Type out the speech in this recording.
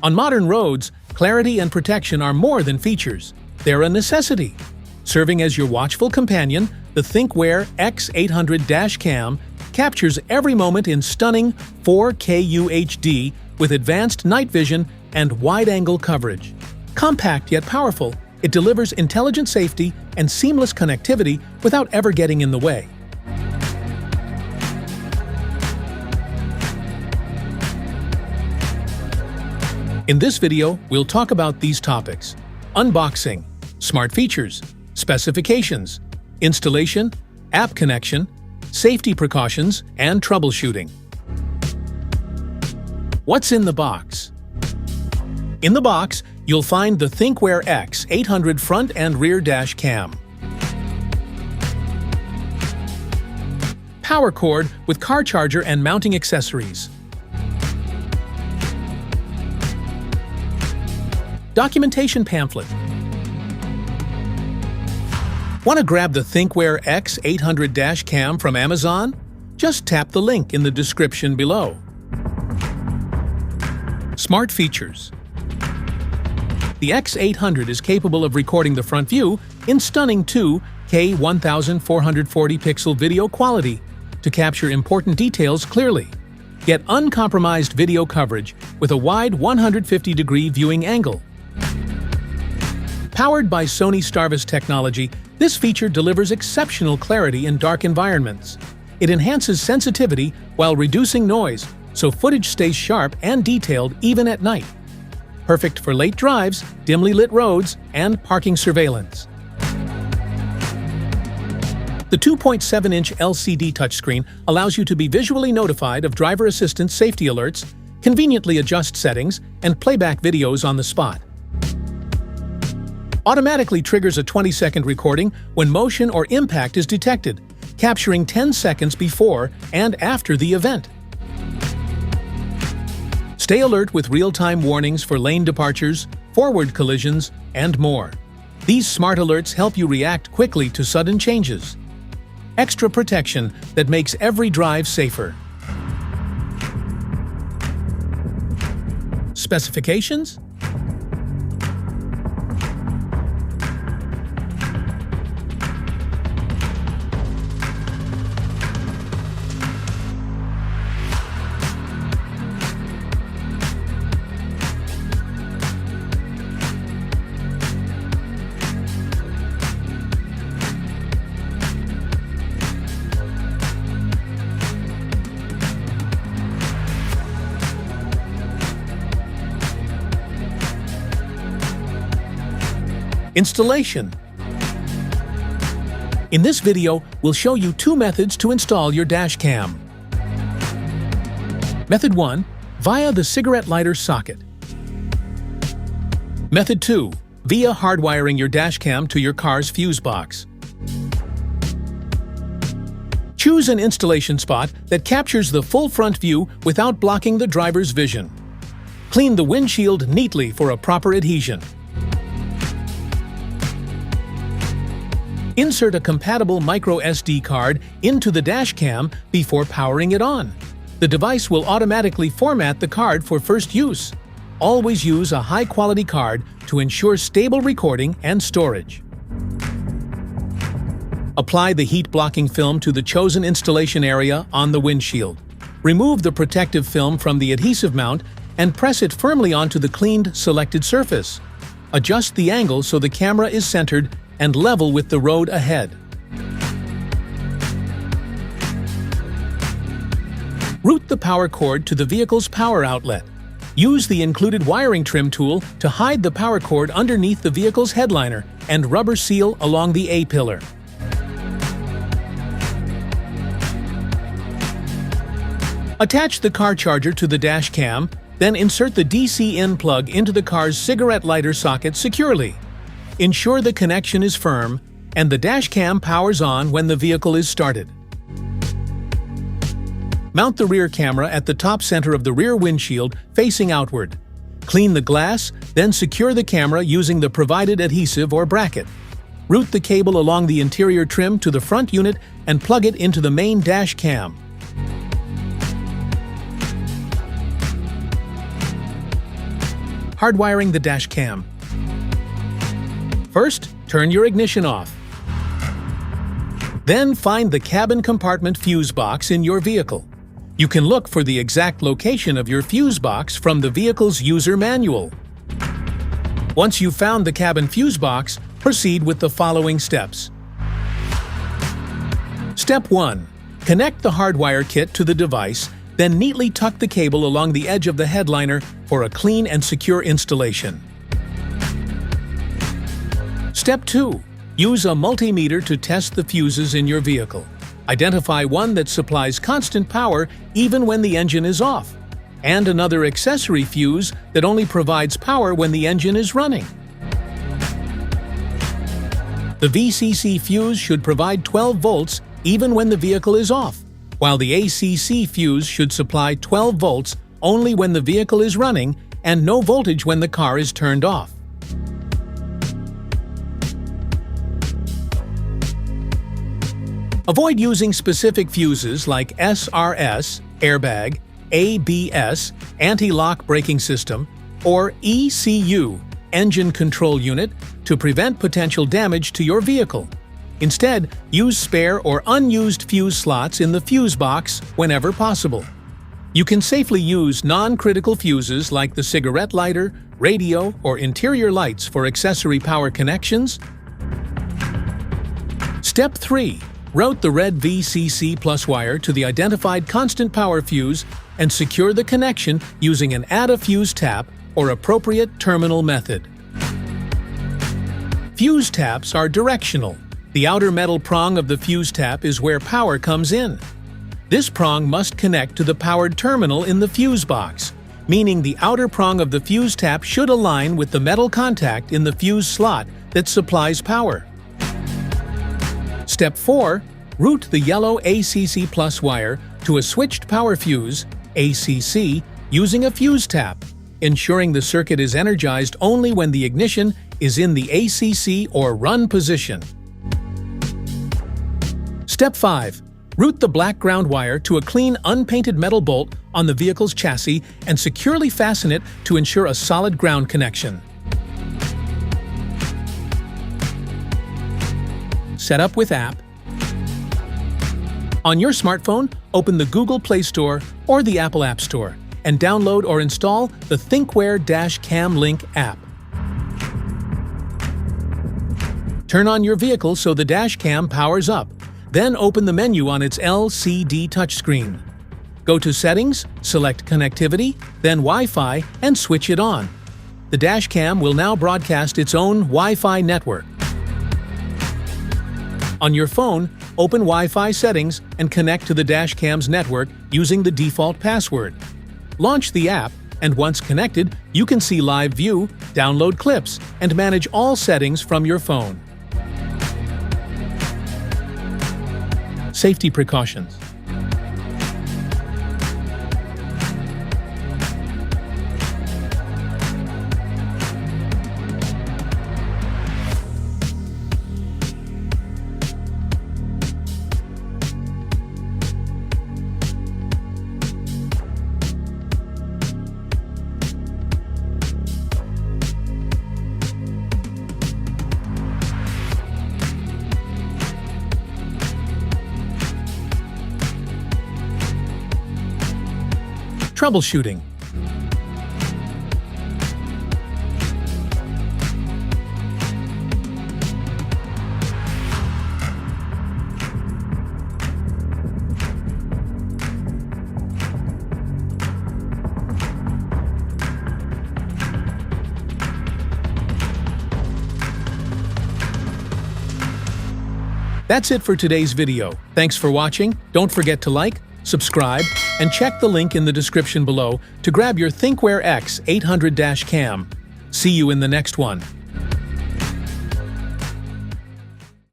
On modern roads, clarity and protection are more than features. They're a necessity. Serving as your watchful companion, the ThinkWare X800 Dash Cam captures every moment in stunning 4K UHD with advanced night vision and wide-angle coverage. Compact yet powerful, it delivers intelligent safety and seamless connectivity without ever getting in the way. In this video, we'll talk about these topics: unboxing, smart features, specifications, installation, app connection, safety precautions, and troubleshooting. What's in the box? In the box, you'll find the ThinkWare X800 front and rear dash cam, power cord with car charger and mounting accessories, documentation pamphlet. Want to grab the ThinkWare X800 Dash Cam from Amazon? Just tap the link in the description below. Smart features. The X800 is capable of recording the front view in stunning 2K 1440 pixel video quality to capture important details clearly. Get uncompromised video coverage with a wide 150-degree viewing angle. Powered by Sony Starvis technology, this feature delivers exceptional clarity in dark environments. It enhances sensitivity while reducing noise, so footage stays sharp and detailed even at night. Perfect for late drives, dimly lit roads, and parking surveillance. The 2.7-inch LCD touchscreen allows you to be visually notified of driver assistance safety alerts, conveniently adjust settings, and playback videos on the spot. Automatically triggers a 20-second recording when motion or impact is detected, capturing 10 seconds before and after the event. Stay alert with real-time warnings for lane departures, forward collisions, and more. These smart alerts help you react quickly to sudden changes. Extra protection that makes every drive safer. Specifications? Installation. In this video, we'll show you two methods to install your dash cam. Method 1, via the cigarette lighter socket. Method 2, via hardwiring your dash cam to your car's fuse box. Choose an installation spot that captures the full front view without blocking the driver's vision. Clean the windshield neatly for a proper adhesion. Insert a compatible MicroSD card into the dash cam before powering it on. The device will automatically format the card for first use. Always use a high-quality card to ensure stable recording and storage. Apply the heat-blocking film to the chosen installation area on the windshield. Remove the protective film from the adhesive mount and press it firmly onto the cleaned, selected surface. Adjust the angle so the camera is centered and level with the road ahead. Route the power cord to the vehicle's power outlet. Use the included wiring trim tool to hide the power cord underneath the vehicle's headliner and rubber seal along the A-pillar. Attach the car charger to the dash cam, then insert the DC-in plug into the car's cigarette lighter socket securely. Ensure the connection is firm and the dash cam powers on when the vehicle is started. Mount the rear camera at the top center of the rear windshield facing outward. Clean the glass, then secure the camera using the provided adhesive or bracket. Route the cable along the interior trim to the front unit and plug it into the main dash cam. Hardwiring the dash cam. First, turn your ignition off. Then find the cabin compartment fuse box in your vehicle. You can look for the exact location of your fuse box from the vehicle's user manual. Once you've found the cabin fuse box, proceed with the following steps. Step 1. Connect the hardwire kit to the device, then neatly tuck the cable along the edge of the headliner for a clean and secure installation. Step 2. Use a multimeter to test the fuses in your vehicle. Identify one that supplies constant power even when the engine is off, and another accessory fuse that only provides power when the engine is running. The VCC fuse should provide 12 volts even when the vehicle is off, while the ACC fuse should supply 12 volts only when the vehicle is running and no voltage when the car is turned off. Avoid using specific fuses like SRS, airbag, ABS, anti-lock braking system, or ECU, engine control unit, to prevent potential damage to your vehicle. Instead, use spare or unused fuse slots in the fuse box whenever possible. You can safely use non-critical fuses like the cigarette lighter, radio, or interior lights for accessory power connections. Step 3. Route the red VCC plus wire to the identified constant power fuse and secure the connection using an add-a-fuse tap or appropriate terminal method. Fuse taps are directional. The outer metal prong of the fuse tap is where power comes in. This prong must connect to the powered terminal in the fuse box, meaning the outer prong of the fuse tap should align with the metal contact in the fuse slot that supplies power. Step 4. Route the yellow ACC plus wire to a switched power fuse, ACC, using a fuse tap, ensuring the circuit is energized only when the ignition is in the ACC or run position. Step 5. Route the black ground wire to a clean, unpainted metal bolt on the vehicle's chassis and securely fasten it to ensure a solid ground connection. Set up with app. On your smartphone, open the Google Play Store or the Apple App Store and download or install the ThinkWare Dash Cam Link app. Turn on your vehicle so the dash cam powers up. Then open the menu on its LCD touchscreen. Go to Settings, select Connectivity, then Wi-Fi, and switch it on. The dash cam will now broadcast its own Wi-Fi network. On your phone, open Wi-Fi settings and connect to the dash cam's network using the default password. Launch the app, and once connected, you can see live view, download clips, and manage all settings from your phone. Safety precautions. Troubleshooting. That's it for today's video. Thanks for watching. Don't forget to like, subscribe, and check the link in the description below to grab your ThinkWare X800 Dash Cam. See you in the next one.